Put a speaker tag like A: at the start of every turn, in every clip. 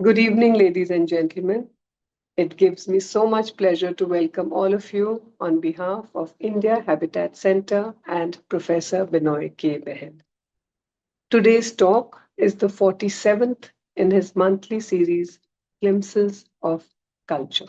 A: Good evening, ladies and gentlemen. It gives me so much pleasure to welcome all of you on behalf of India Habitat Center and Professor Benoy K. Behl. Today's talk is the 47th in his monthly series, Glimpses of Culture.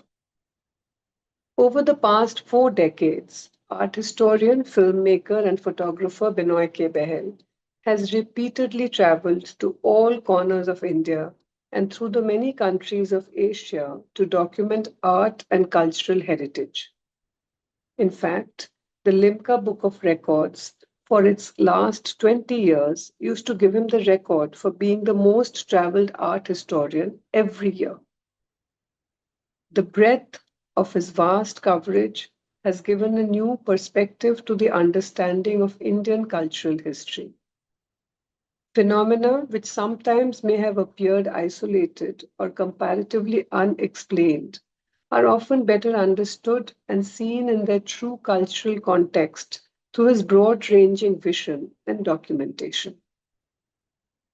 A: Over the past 4 decades, art historian, filmmaker, and photographer Benoy K. Behl has repeatedly traveled to all corners of India and through the many countries of Asia to document art and cultural heritage. In fact, the Limca Book of Records, for its last 20 years, used to give him the record for being the most traveled art historian every year. The breadth of his vast coverage has given a new perspective to the understanding of Indian cultural history. Phenomena which sometimes may have appeared isolated or comparatively unexplained are often better understood and seen in their true cultural context through his broad ranging vision and documentation.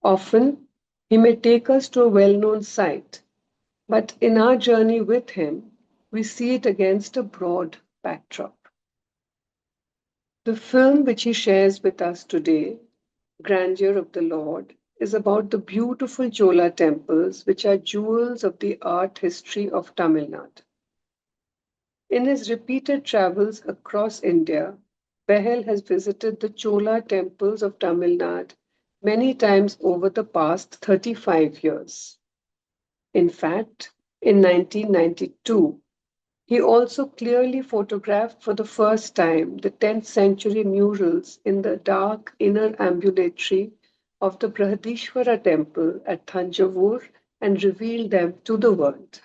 A: Often, he may take us to a well known site, but in our journey with him, we see it against a broad backdrop. The film which he shares with us today, Grandeur of the Lord, is about the beautiful Chola temples which are jewels of the art history of Tamil Nadu. In his repeated travels across India, Behl has visited the Chola temples of Tamil Nadu many times over the past 35 years. In fact, in 1992, he also clearly photographed for the first time the 10th century murals in the dark inner ambulatory of the Brihadishwara temple at Thanjavur and revealed them to the world.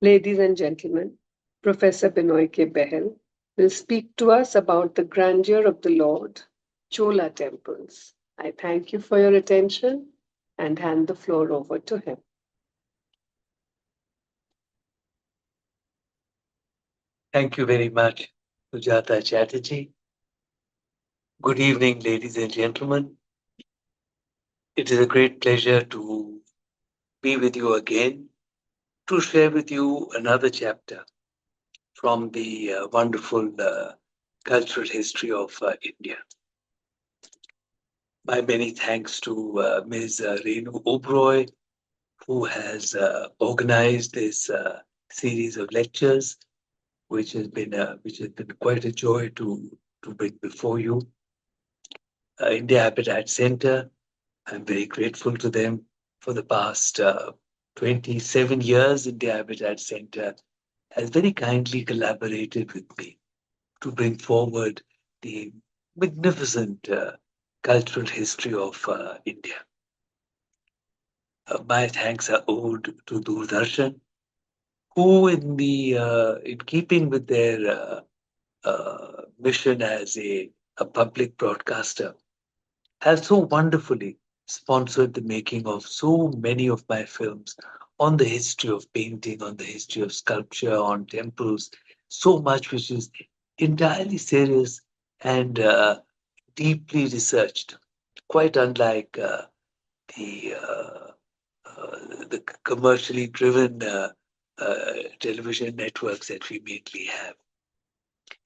A: Ladies and gentlemen, Professor Benoy K. Behl will speak to us about the grandeur of the Lord, Chola temples. I thank you for your attention and hand the floor over to him.
B: Thank you very much, Sujata Chatterji. Good evening, ladies and gentlemen. It is a great pleasure to be with you again to share with you another chapter from the wonderful cultural history of India. My many thanks to Ms. Renu Oberoi, who has organized this series of lectures, which has been quite a joy to bring before you. India Habitat Center, I'm very grateful to them for the past 27 years. India Habitat Center has very kindly collaborated with me to bring forward the magnificent cultural history of India. My thanks are owed to Doordarshan, who, in keeping with their mission as a public broadcaster, have so wonderfully sponsored the making of so many of my films on the history of painting, on the history of sculpture, on temples, so much which is entirely serious and deeply researched, quite unlike the the commercially driven television networks that we mainly have.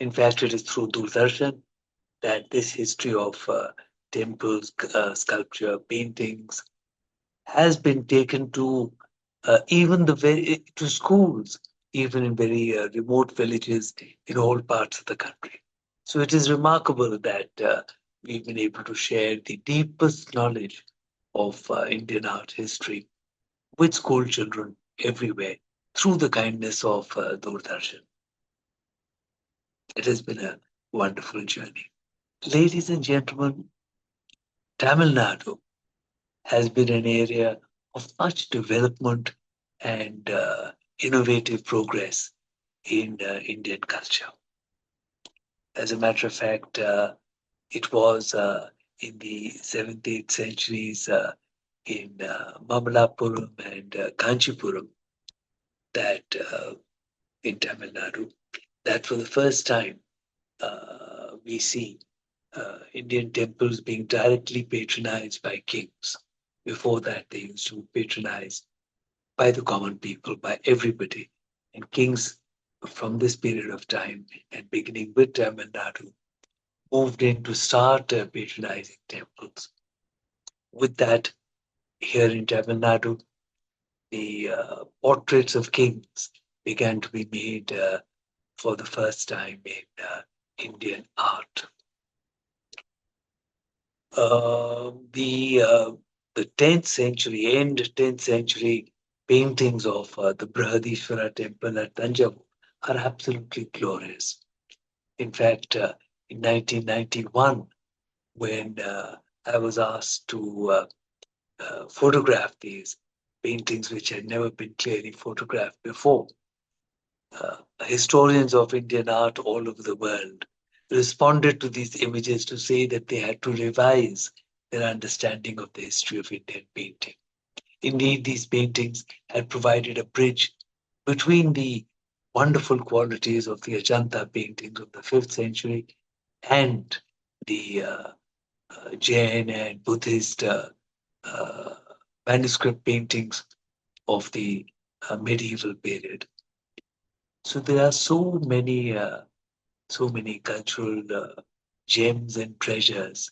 B: In fact, it is through Doordarshan that this history of temples, sculpture, paintings has been taken to even the very to schools, even in very remote villages in all parts of the country. So it is remarkable that we've been able to share the deepest knowledge of Indian art history with school children everywhere through the kindness of Doordarshan. It has been a wonderful journey. Ladies and gentlemen, Tamil Nadu has been an area of much development and innovative progress in Indian culture. As a matter of fact, it was in the 7th, 8th centuries in Mamalapuram and Kanchipuram that in Tamil Nadu, that for the first time we see Indian temples being directly patronized by kings. Before that, they used to patronize by the common people, by everybody. And kings from this period of time, and beginning with Tamil Nadu, moved in to start patronizing temples. With that, here in Tamil Nadu, the portraits of kings began to be made for the first time in Indian art. The 10th century, end 10th century paintings of the Brihadishwara temple at Tanjavur are absolutely glorious. In fact, in 1991, when I was asked to photograph these paintings, which had never been clearly photographed before, historians of Indian art all over the world responded to these images to say that they had to revise their understanding of the history of Indian painting. Indeed, these paintings had provided a bridge between the wonderful qualities of the Ajanta paintings of the 5th century and the Jain and Buddhist uh, manuscript paintings of the medieval period. So there are so many cultural gems and treasures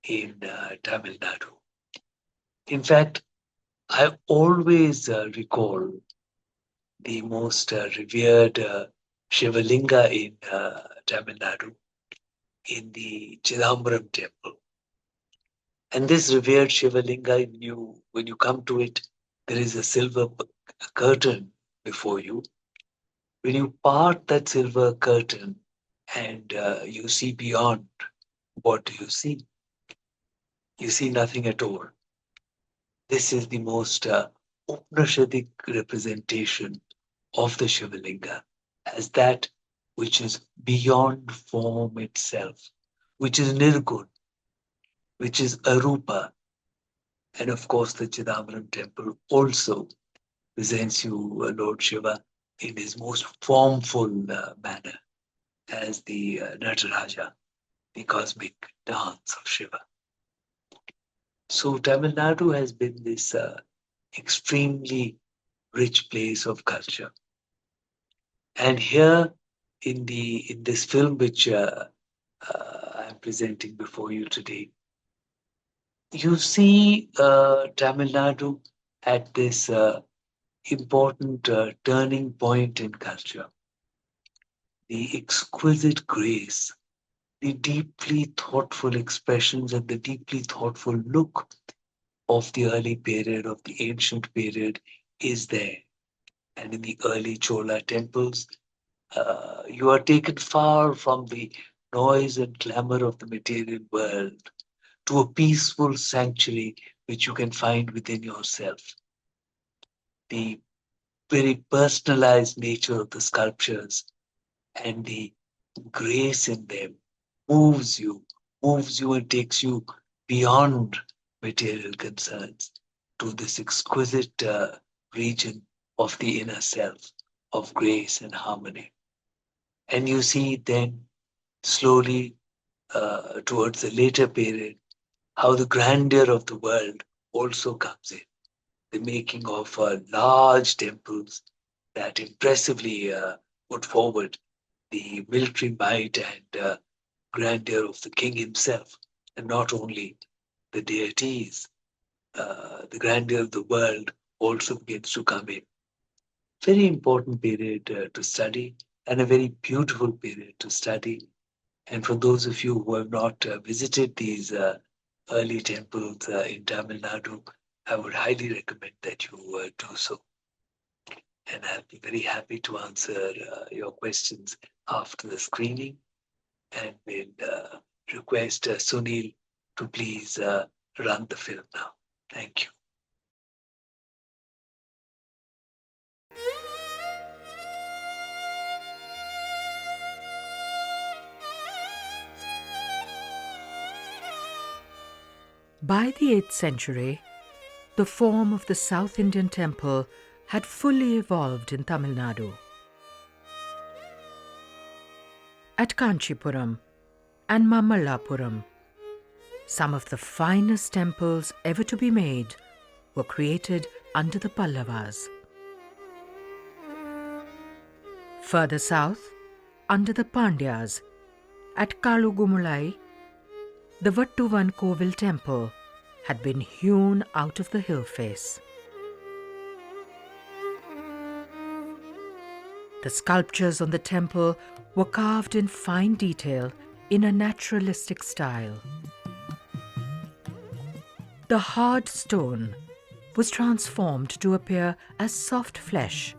B: in Tamil Nadu. In fact, I always recall the most revered Shivalinga in Tamil Nadu in the Chidambaram temple. And this revered Shivalinga, when you come to it, there is a silver curtain before you. When you part that silver curtain and you see beyond, what do you see? You see nothing at all. This is the most Upanishadic representation of the Shivalinga as that which is beyond form itself, which is Nirgun, which is Arupa. And of course, the Chidambaram temple also presents you Lord Shiva in his most formful manner as the Nataraja, the cosmic dance of Shiva. So Tamil Nadu has been this extremely rich place of culture. And here in this film which I'm presenting before you today, you see Tamil Nadu at this important turning point in culture. The exquisite grace, the deeply thoughtful expressions, and the deeply thoughtful look of the early period, of the ancient period, is there. And in the early Chola temples, you are taken far from the noise and clamor of the material world to a peaceful sanctuary which you can find within yourself. The very personalized nature of the sculptures and the grace in them moves you, moves you and takes you beyond material concerns to this exquisite region of the inner self, of grace and harmony. And you see then slowly towards the later period how the grandeur of the world also comes in. The making of large temples that impressively put forward the military might and grandeur of the king himself, and not only the deities. The grandeur of the world also begins to come in. Very important period to study, and a very beautiful period to study. And for those of you who have not visited these early temples in Tamil Nadu, I would highly recommend that you do so. And I'll be very happy to answer your questions after the screening. And will request Sunil to please run the film now. Thank you.
C: By the 8th century, the form of the South Indian temple had fully evolved in Tamil Nadu. At Kanchipuram and Mamallapuram, some of the finest temples ever to be made were created under the Pallavas. Further south, under the Pandyas, at Kalugumulai, the Vattuvan Kovil temple had been hewn out of the hill face. The sculptures on the temple were carved in fine detail in a naturalistic style. The hard stone was transformed to appear as soft flesh,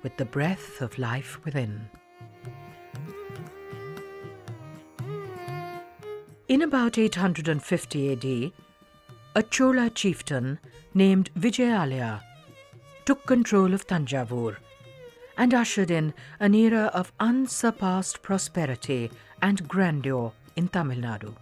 C: with the breath of life within. In about 850 AD, a Chola chieftain named Vijayalaya took control of Tanjavur and ushered in an era of unsurpassed prosperity and grandeur in Tamil Nadu.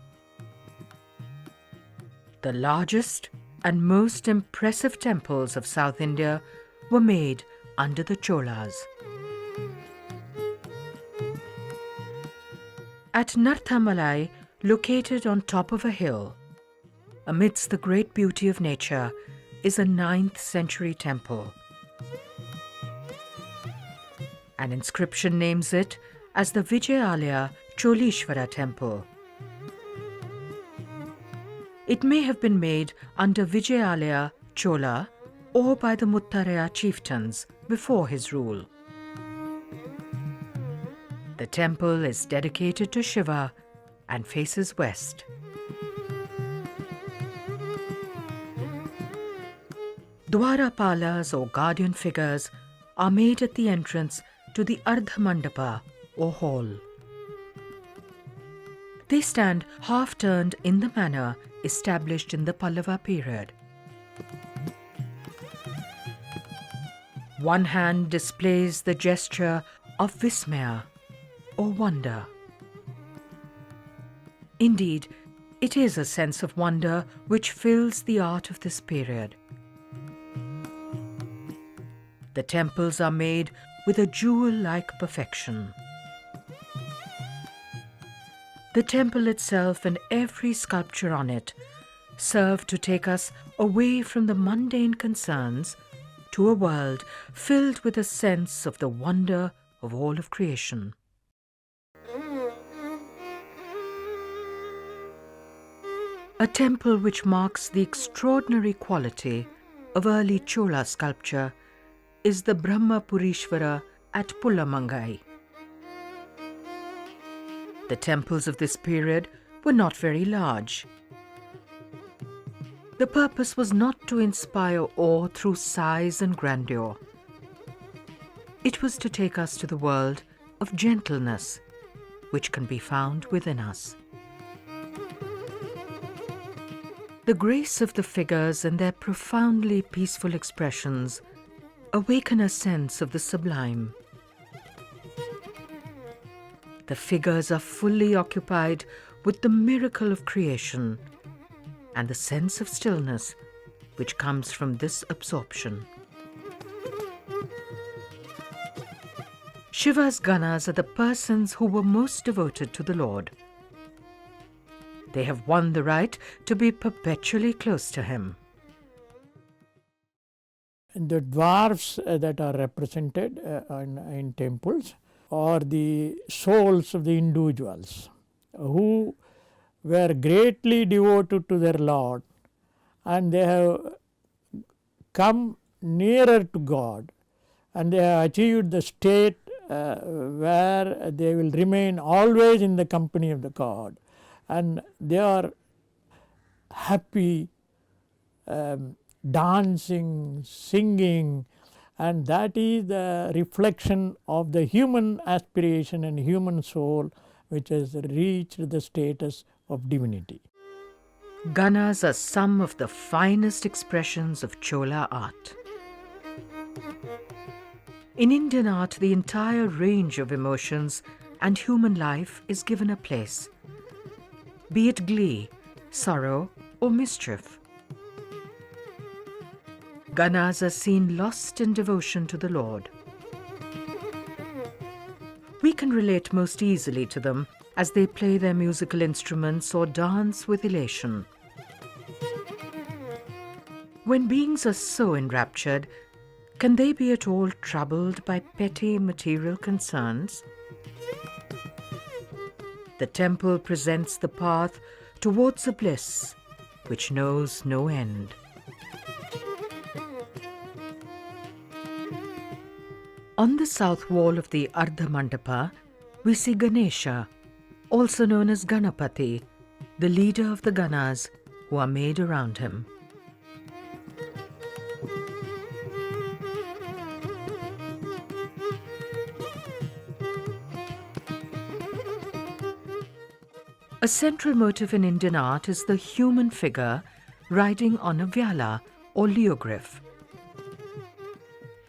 C: The largest and most impressive temples of South India were made under the Cholas. At Narthamalai, located on top of a hill, amidst the great beauty of nature, is a 9th century temple. An inscription names it as the Vijayalaya Cholishvara temple. It may have been made under Vijayalaya Chola or by the Muttaraya chieftains before his rule. The temple is dedicated to Shiva and faces west. Dwarapalas or guardian figures are made at the entrance to the Ardhamandapa or hall. They stand half-turned in the manner established in the Pallava period. One hand displays the gesture of Vismaya or wonder. Indeed, it is a sense of wonder which fills the art of this period. The temples are made with a jewel-like perfection. The temple itself and every sculpture on it serve to take us away from the mundane concerns to a world filled with a sense of the wonder of all of creation. A temple which marks the extraordinary quality of early Chola sculpture is the Brahma Purishvara at Pullamangai. The temples of this period were not very large. The purpose was not to inspire awe through size and grandeur. It was to take us to the world of gentleness, which can be found within us. The grace of the figures and their profoundly peaceful expressions awaken a sense of the sublime. The figures are fully occupied with the miracle of creation and the sense of stillness which comes from this absorption. Shiva's Ganas are the persons who were most devoted to the Lord. They have won the right to be perpetually close to him.
D: The dwarfs that are represented in temples are the souls of the individuals who were greatly devoted to their Lord, and they have come nearer to God, and they have achieved the state where they will remain always in the company of the God, and they are happy, dancing, singing, and that is the reflection of the human aspiration and human soul which has reached the status of divinity.
C: Ganas are some of the finest expressions of Chola art. In Indian art, the entire range of emotions and human life is given a place, be it glee, sorrow, or mischief. Ganas are seen lost in devotion to the Lord. We can relate most easily to them as they play their musical instruments or dance with elation. When beings are so enraptured, Can they be at all troubled by petty material concerns? The temple presents the path towards a bliss which knows no end. On the south wall of the Ardha Mandapa, we see Ganesha, also known as Ganapati, the leader of the Ganas who are made around him. A central motive in Indian art is the human figure riding on a vyala or leogryph.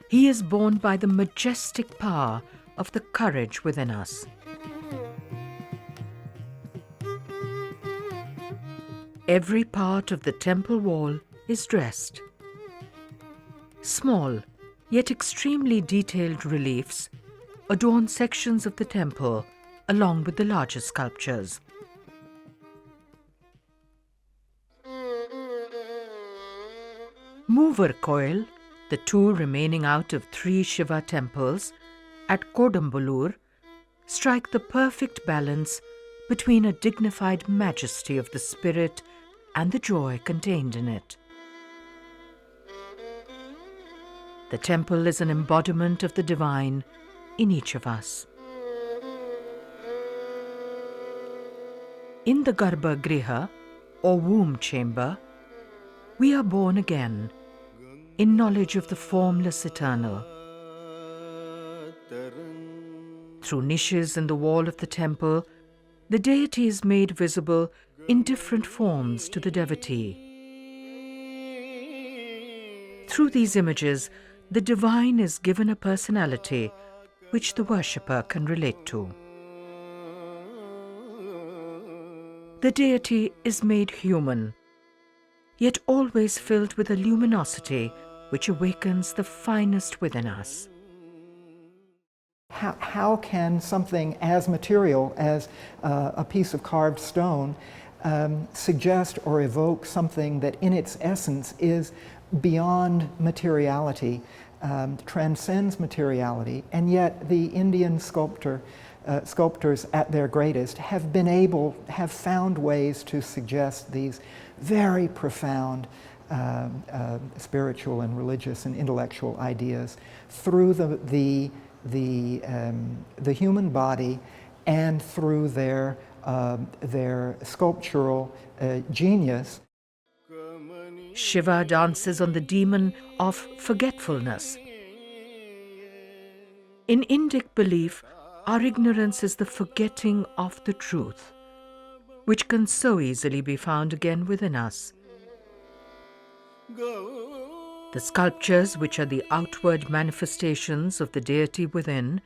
C: He is borne by the majestic power of the courage within us. Every part of the temple wall is dressed. Small, yet extremely detailed reliefs adorn sections of the temple along with the larger sculptures. Mover Coil, the two remaining out of 3 Shiva temples at Kodambalur, strike the perfect balance between a dignified majesty of the spirit and the joy contained in it. The temple is an embodiment of the divine in each of us. In the Garbha Griha, or womb chamber, we are born again in knowledge of the formless eternal. Through niches in the wall of the temple, the deity is made visible in different forms to the devotee. Through these images, the divine is given a personality which the worshipper can relate to. The deity is made human, yet always filled with a luminosity which awakens the finest within us.
E: How can something as material as a piece of carved stone suggest or evoke something that in its essence is beyond materiality, transcends materiality, and yet the Indian sculptors at their greatest have found ways to suggest these very profound spiritual and religious and intellectual ideas through the human body and through their sculptural genius.
C: Shiva dances on the demon of forgetfulness. In Indic belief, our ignorance is the forgetting of the truth, which can so easily be found again within us. The sculptures, which are the outward manifestations of the deity within,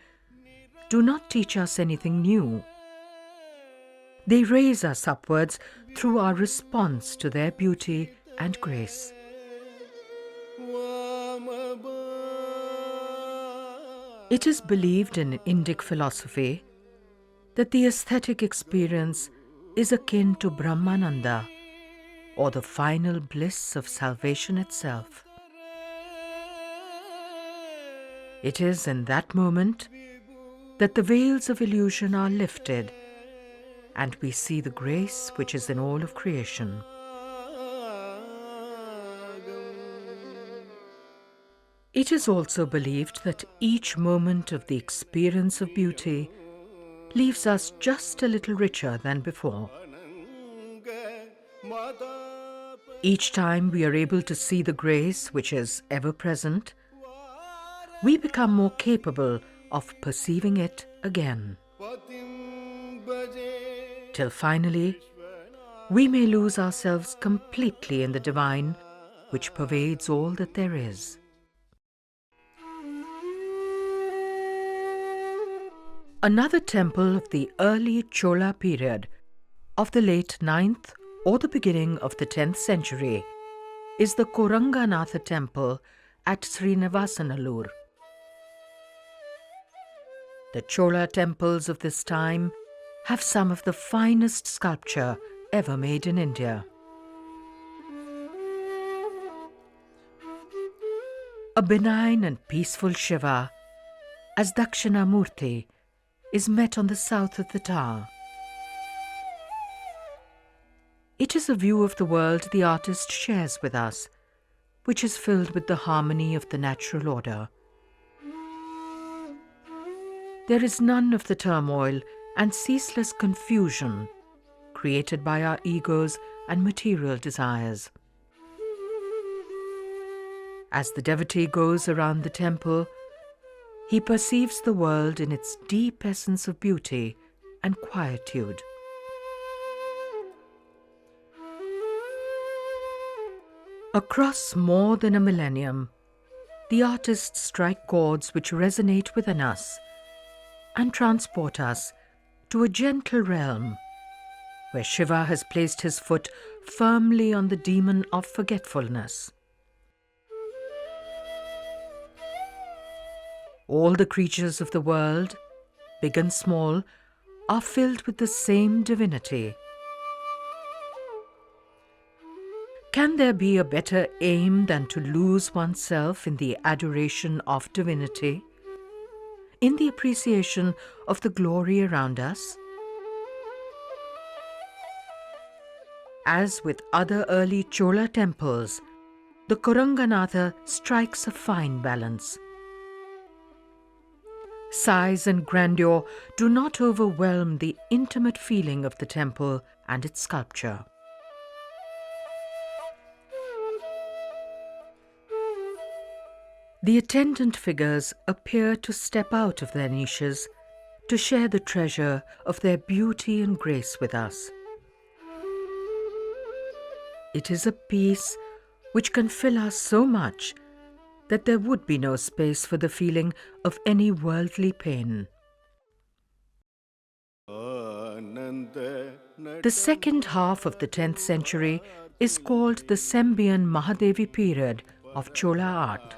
C: do not teach us anything new. They raise us upwards through our response to their beauty and grace. It is believed in Indic philosophy that the aesthetic experience is akin to Brahmananda, or the final bliss of salvation itself. It is in that moment that the veils of illusion are lifted and we see the grace which is in all of creation. It is also believed that each moment of the experience of beauty leaves us just a little richer than before. Each time we are able to see the grace which is ever present, we become more capable of perceiving it again. Till finally, we may lose ourselves completely in the divine which pervades all that there is. Another temple of the early Chola period, of the late 9th or the beginning of the 10th century, is the Koranganatha temple at Srinivasanallur. The Chola temples of this time have some of the finest sculpture ever made in India. a benign and peaceful Shiva, as Dakshinamurti, is met on the south of the tower. It is a view of the world the artist shares with us, which is filled with the harmony of the natural order. There is none of the turmoil and ceaseless confusion created by our egos and material desires. As the devotee goes around the temple, he perceives the world in its deep essence of beauty and quietude. Across more than a millennium, the artists strike chords which resonate within us and transport us to a gentle realm where Shiva has placed his foot firmly on the demon of forgetfulness. All the creatures of the world, big and small, are filled with the same divinity. Can there be a better aim than to lose oneself in the adoration of divinity, in the appreciation of the glory around us? As with other early Chola temples, the Koranganatha strikes a fine balance. Size and grandeur do not overwhelm the intimate feeling of the temple and its sculpture. The attendant figures appear to step out of their niches to share the treasure of their beauty and grace with us. It is a peace which can fill us so much that there would be no space for the feeling of any worldly pain. The second half of the 10th century is called the Sembian Mahadevi period of Chola art.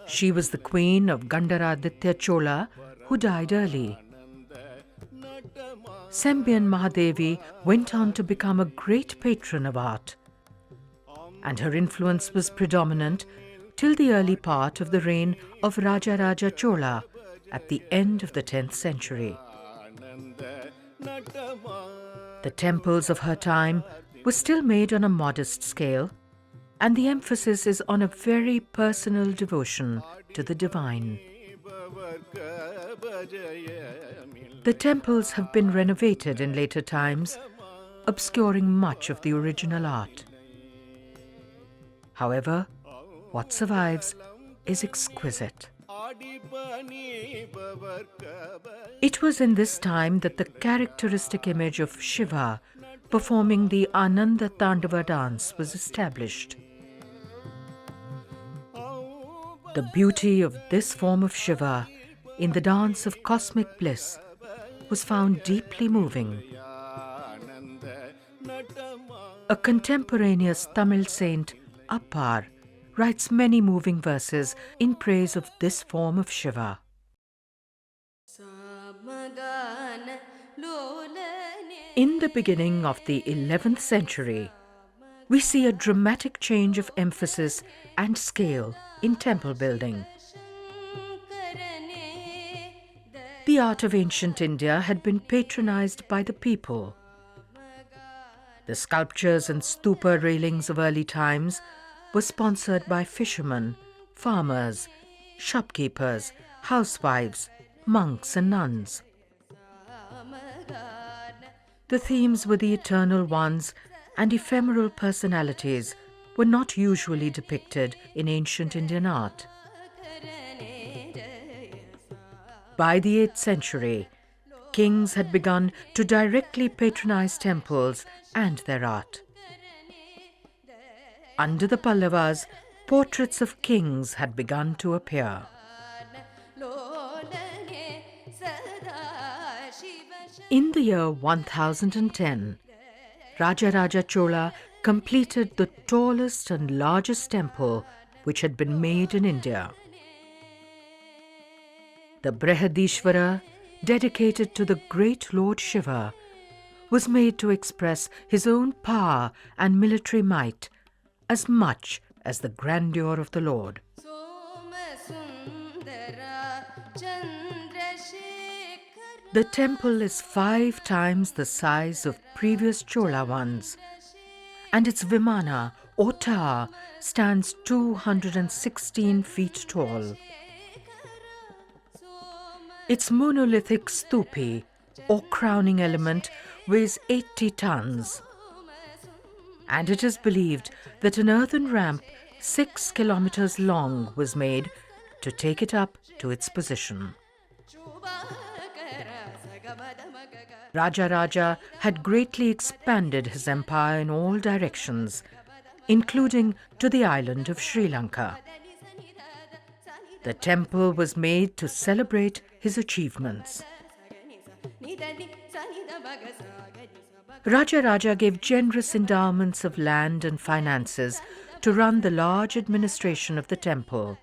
C: She was the queen of Gandaraditya Chola, who died early. Sembian Mahadevi went on to become a great patron of art, and her influence was predominant till the early part of the reign of Rajaraja Chola at the end of the 10th century. The temples of her time were still made on a modest scale, and the emphasis is on a very personal devotion to the divine. The temples have been renovated in later times, obscuring much of the original art. However, what survives is exquisite. It was in this time that the characteristic image of Shiva performing the Ananda Tandava dance was established. The beauty of this form of Shiva in the dance of cosmic bliss was found deeply moving. A contemporaneous Tamil saint, Appar, writes many moving verses in praise of this form of Shiva. In the beginning of the 11th century, we see a dramatic change of emphasis and scale in temple building. The art of ancient India had been patronized by the people. The sculptures and stupa railings of early times were sponsored by fishermen, farmers, shopkeepers, housewives, monks and nuns. The themes were the eternal ones, and ephemeral personalities were not usually depicted in ancient Indian art. By the 8th century, kings had begun to directly patronize temples and their art. Under the Pallavas, portraits of kings had begun to appear. In the year 1010, Rajaraja Chola completed the tallest and largest temple which had been made in India. The Brihadishvara, dedicated to the great Lord Shiva, was made to express his own power and military might as much as the grandeur of the Lord. The temple is 5 times the size of previous Chola ones, and its Vimana or tower stands 216 feet tall. Its monolithic stupi or crowning element weighs 80 tons, and it is believed that an earthen ramp 6 kilometers long was made to take it up to its position. Raja had greatly expanded his empire in all directions, including to the island of Sri Lanka. The temple was made to celebrate his achievements. Raja gave generous endowments of land and finances to run the large administration of the temple.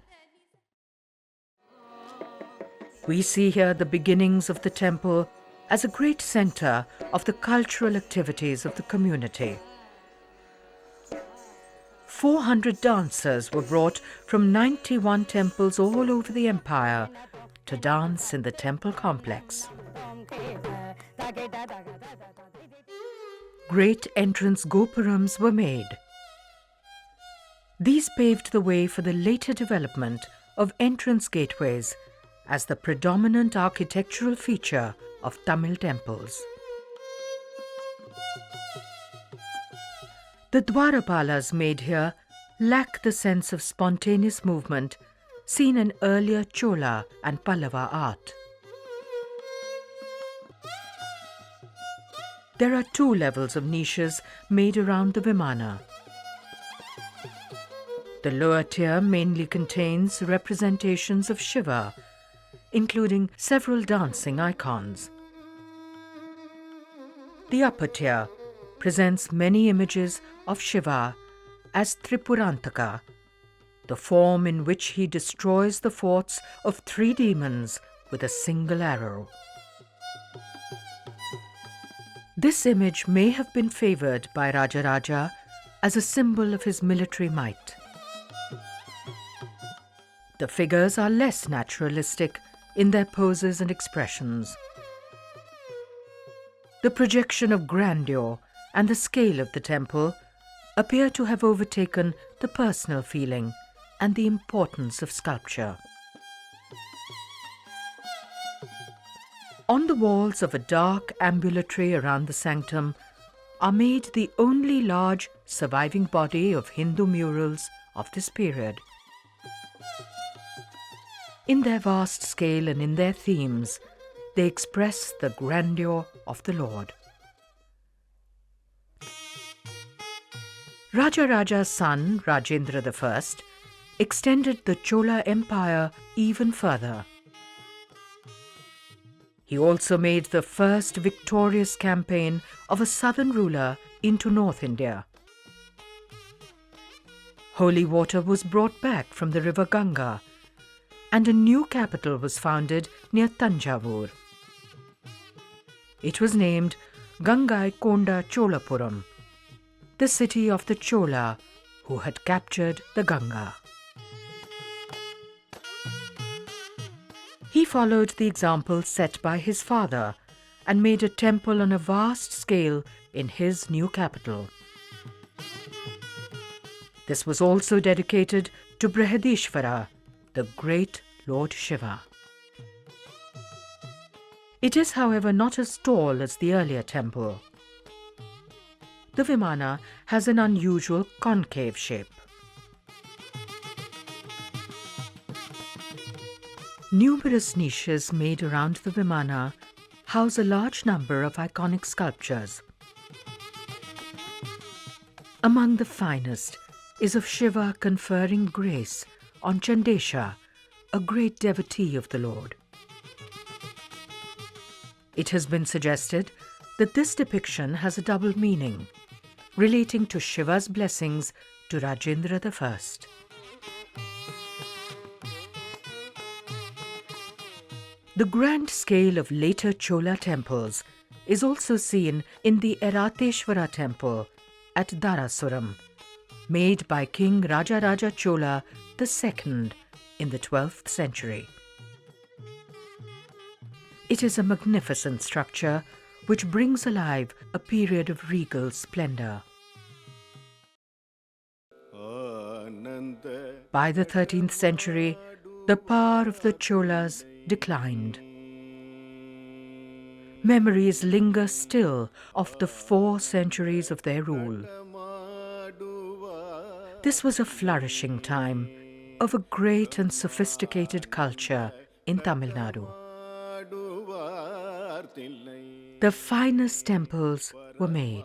C: We see here the beginnings of the temple as a great center of the cultural activities of the community. 400 dancers were brought from 91 temples all over the empire to dance in the temple complex. Great entrance gopurams were made. These paved the way for the later development of entrance gateways as the predominant architectural feature of Tamil temples. The Dwarapalas made here lack the sense of spontaneous movement seen in earlier Chola and Pallava art. There are 2 levels of niches made around the Vimana. The lower tier mainly contains representations of Shiva, including several dancing icons. The upper tier presents many images of Shiva as Tripurantaka, the form in which he destroys the forts of 3 demons with a single arrow. This image may have been favored by Raja as a symbol of his military might. The figures are less naturalistic in their poses and expressions. The projection of grandeur and the scale of the temple appear to have overtaken the personal feeling and the importance of sculpture. On the walls of a dark ambulatory around the sanctum are made the only large surviving body of Hindu murals of this period. In their vast scale and in their themes, they express the grandeur of the Lord. Raja's son, Rajendra I, extended the Chola Empire even further. He also made the first victorious campaign of a southern ruler into North India. Holy water was brought back from the river Ganga, and a new capital was founded near Thanjavur. It was named Gangaikonda Cholapuram, the city of the Chola who had captured the Ganga. He followed the example set by his father and made a temple on a vast scale in his new capital. This was also dedicated to Brihadishvara, the great Lord Shiva. It is, however, not as tall as the earlier temple. The Vimana has an unusual concave shape. Numerous niches made around the Vimana house a large number of iconic sculptures. Among the finest is of Shiva conferring grace on Chandesha, a great devotee of the Lord. It has been suggested that this depiction has a double meaning, relating to Shiva's blessings to Rajendra I. The grand scale of later Chola temples is also seen in the Erateshwara temple at Dharasuram, made by King Rajaraja Chola II in the 12th century. It is a magnificent structure which brings alive a period of regal splendor. By the 13th century, the power of the Cholas declined. Memories linger still of the 4 centuries of their rule. This was a flourishing time of a great and sophisticated culture in Tamil Nadu. The finest temples were made.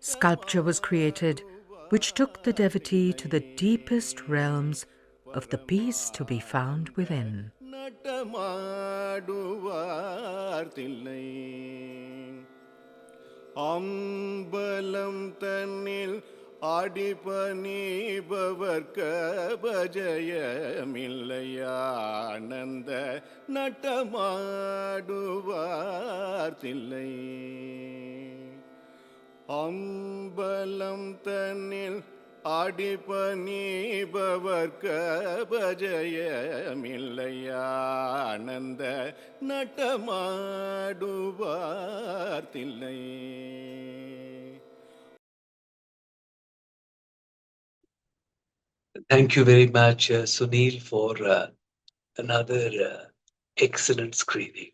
C: Sculpture was created which took the devotee to the deepest realms of the peace to be found within.
F: அம்பலம் தன்னில் ஆடிபணிபவர்க்க பஜயமில்லையானந்த நட்டமாடுவார் தில்லை அம்பலம் தன்னில் ஆடிபணிபவர்க்க பஜயமில்லையானந்த நட்டமாடுவார் Thillai.
B: Thank you very much, Sunil, for another excellent screening.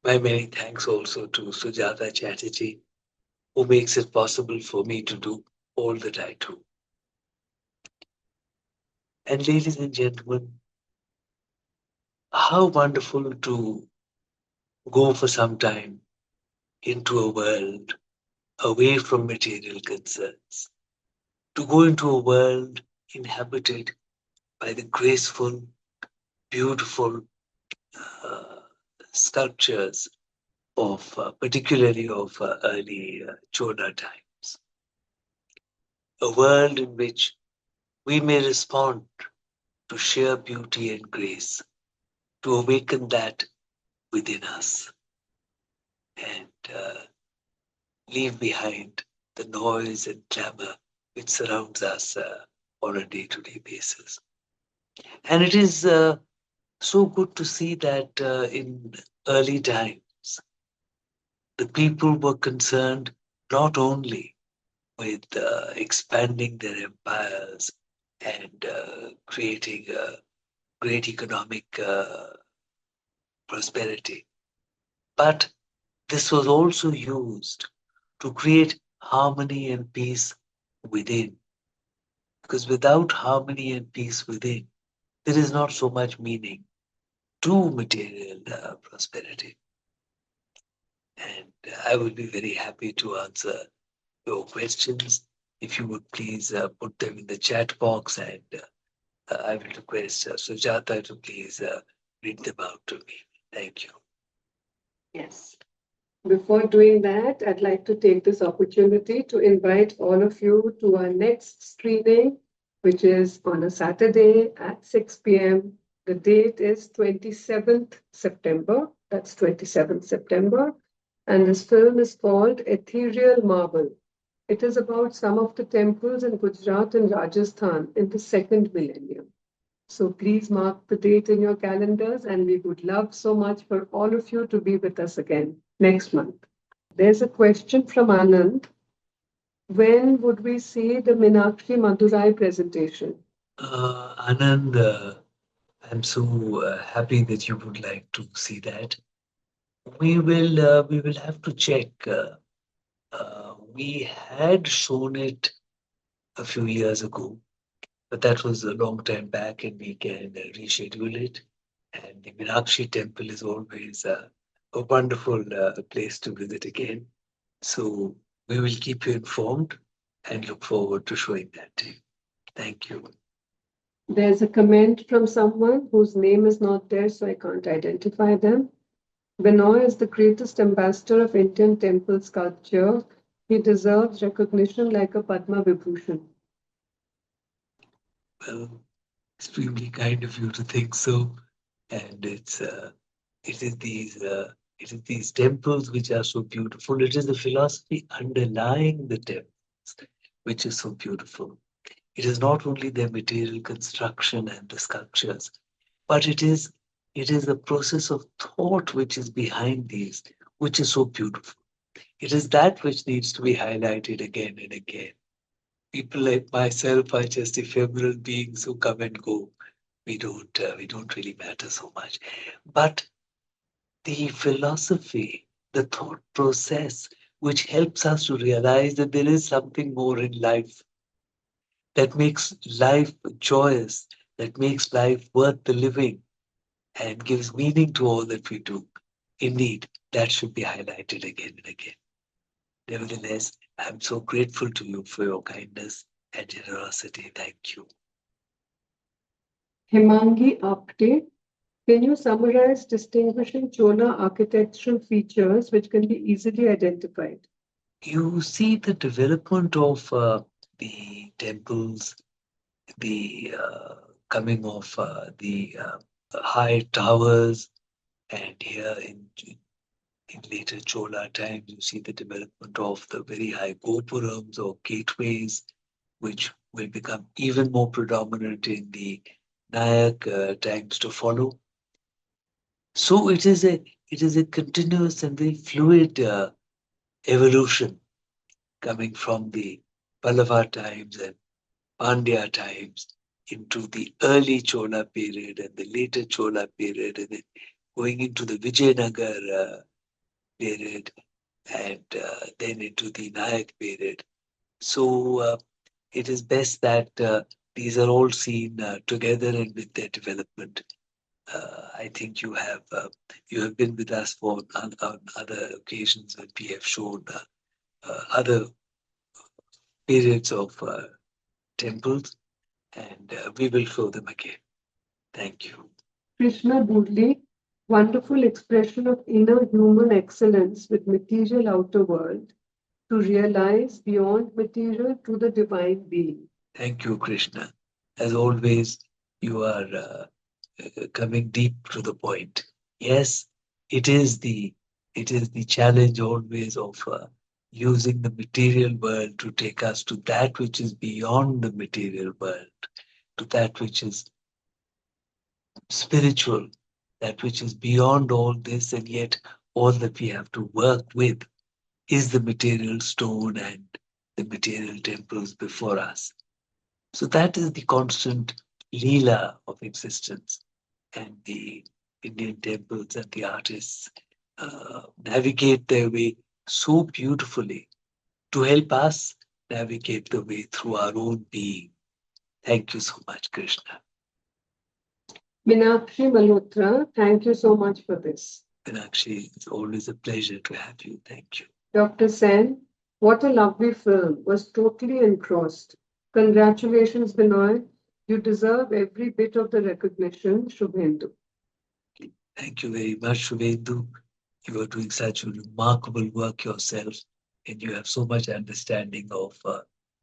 B: My many thanks also to Sujata Chatterji, who makes it possible for me to do all that I do. And ladies and gentlemen, how wonderful to go for some time into a world away from material concerns, to go into a world inhabited by the graceful, beautiful sculptures of particularly of early Chola times. A world in which we may respond to sheer beauty and grace, to awaken that within us and leave behind the noise and clamor which surrounds us on a day-to-day basis. And it is so good to see that in early times, the people were concerned not only with expanding their empires and creating a great economic prosperity, but this was also used to create harmony and peace within. Because without harmony and peace within, there is not so much meaning to material prosperity. And I would be very happy to answer your questions. If you would please put them in the chat box, and I will request Sujata to please read them out to me. Thank you.
A: Yes. Before doing that, I'd like to take this opportunity to invite all of you to our next screening, which is on a Saturday at 6 p.m. The date is 27th September. That's 27th September. And this film is called Ethereal Marble. It is about some of the temples in Gujarat and Rajasthan in the 2nd millennium. So please mark the date in your calendars, and we would love so much for all of you to be with us again next month. There's a question from Anand. When would we see the Meenakshi Madurai presentation?
B: Anand, I'm so happy that you would like to see that. We will have to check. We had shown it a few years ago, but that was a long time back, and we can reschedule it. And the Meenakshi temple is always a wonderful place to visit again. So we will keep you informed and look forward to showing that to you. Thank you.
A: There's a comment from someone whose name is not there, so I can't identify them. Benoy is the greatest ambassador of Indian temple sculpture. He deserves recognition like a Padma Vibhushan.
B: Well, extremely kind of you to think so. And it is these temples which are so beautiful. It is the philosophy underlying the temple which is so beautiful. It is not only their material construction and the sculptures, but it is the process of thought which is behind these, which is so beautiful. It is that which needs to be highlighted again and again. People like myself are just ephemeral beings who come and go. We don't really matter so much. But the philosophy, the thought process, which helps us to realize that there is something more in life that makes life joyous, that makes life worth the living, and gives meaning to all that we do. Indeed, that should be highlighted again and again. Nevertheless, I'm so grateful to you for your kindness and generosity. Thank you.
A: Himangi Apte, can you summarize distinguishing Chola architectural features which can be easily identified?
B: You see the development of the temples, the coming of the high towers, and here in later Chola times, you see the development of the very high gopurams or gateways, which will become even more predominant in the Nayak times to follow. So it is a continuous and very fluid evolution coming from the Pallava times and Pandya times into the early Chola period and the later Chola period, and then going into the Vijayanagar period, and then into the Nayak period. So it is best that these are all seen together and with their development. I think you have been with us on other occasions when we have shown other periods of temples, and we will show them again. Thank you.
A: Krishna Budli, wonderful expression of inner human excellence with material outer world to realize beyond material to the divine being.
B: Thank you, Krishna. As always, you are coming deep to the point. Yes, it is the it is the challenge always of using the material world to take us to that which is beyond the material world, to that which is spiritual, that which is beyond all this, and yet all that we have to work with is the material stone and the material temples before us. So that is the constant leela of existence, and the Indian temples and the artists navigate their way so beautifully to help us navigate the way through our own being. Thank you so much, Krishna.
A: Meenakshi Malhotra, thank you so much for this.
B: Meenakshi, it's always a pleasure to have you. Thank you.
A: Dr. Sen, what a lovely film, was totally engrossed. Congratulations, Benoy. You deserve every bit of the recognition, Shubhendu.
B: Thank you very much, Shubhendu. You are doing such a remarkable work yourself, and you have so much understanding of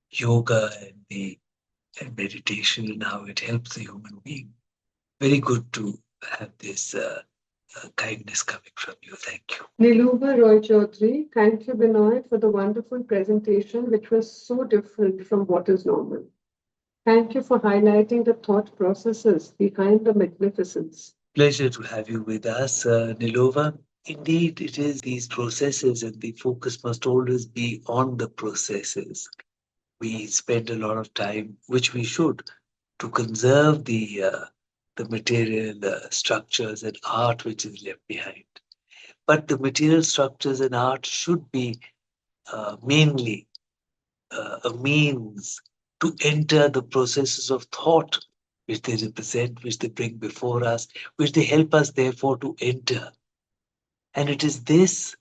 B: yoga and meditation and how it helps the human being. Very good to have this kindness coming from you. Thank you.
A: Niluba Roy Chaudhary, thank you, Benoy, for the wonderful presentation, which was so different from what is normal. Thank you for highlighting the thought processes behind the magnificence.
B: Pleasure to have you with us, Nilova. Indeed, it is these processes, and the focus must always be on the processes. We spend a lot of time, which we should, to conserve the material structures and art which is left behind. But the material structures and art should be mainly a means to enter the processes of thought which they represent, which they bring before us, which they help us, therefore, to enter. And it is this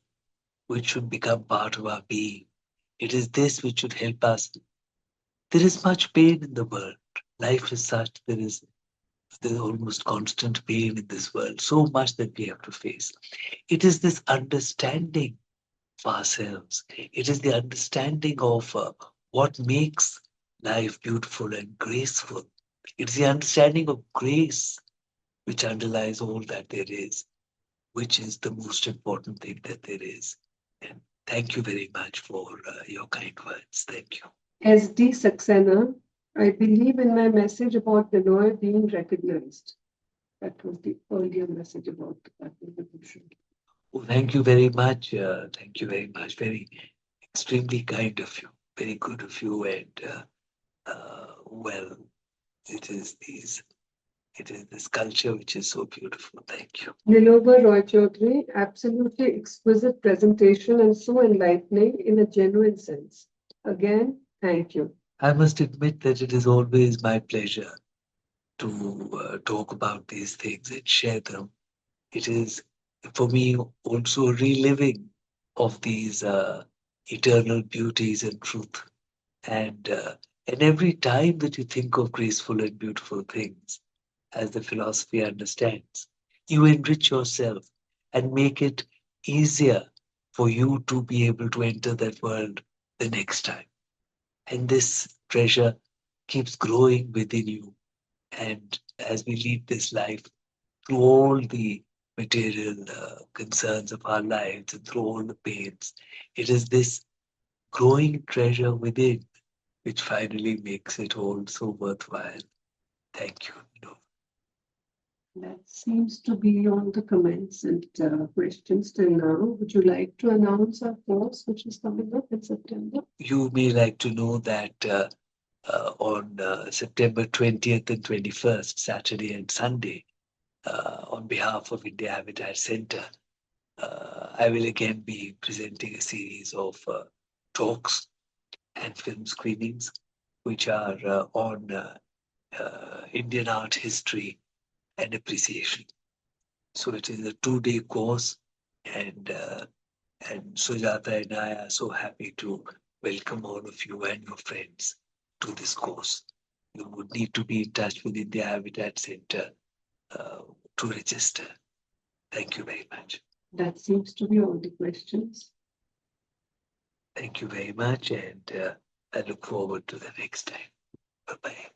B: which should become part of our being. It is this which should help us. There is much pain in the world. Life is such, there is almost constant pain in this world, so much that we have to face. It is this understanding of ourselves. It is the understanding of what makes life beautiful and graceful. It's the understanding of grace which underlies all that there is, which is the most important thing that there is. And Thank you very much for your kind words. Thank you.
A: SD Saxena, I believe in my message about Benoy being recognized. That was the earlier message about that revolution.
B: Oh, thank you very much. Thank you very much. Very extremely kind of you. Very good of you. And well, it is these. It is this culture which is so beautiful. Thank you.
A: Nilofer Roy Chaudhary, absolutely exquisite presentation and so enlightening in a genuine sense. Again, thank you.
B: I must admit that it is always my pleasure to talk about these things and share them. It is for me also a reliving of these eternal beauties and truth. And every time that you think of graceful and beautiful things, as the philosophy understands, you enrich yourself and make it easier for you to be able to enter that world the next time. And this treasure keeps growing within you. And as we lead this life through all the material concerns of our lives and through all the pains, it is this growing treasure within which finally makes it all so worthwhile. Thank you.
A: That seems to be all the comments and questions till now. Would you like to announce our course, which is coming up in September?
B: You may like to know that on September 20th and 21st, Saturday and Sunday, on behalf of India Habitat Center, I will again be presenting a series of talks and film screenings, which are on Indian art history and appreciation. So it is a 2-day course, and Sujata and I are so happy to welcome all of you and your friends to this course. You would need to be in touch with India Habitat Center to register. Thank you very much.
A: That seems to be all the questions.
B: Thank you very much, and I look forward to the next time. Bye-bye.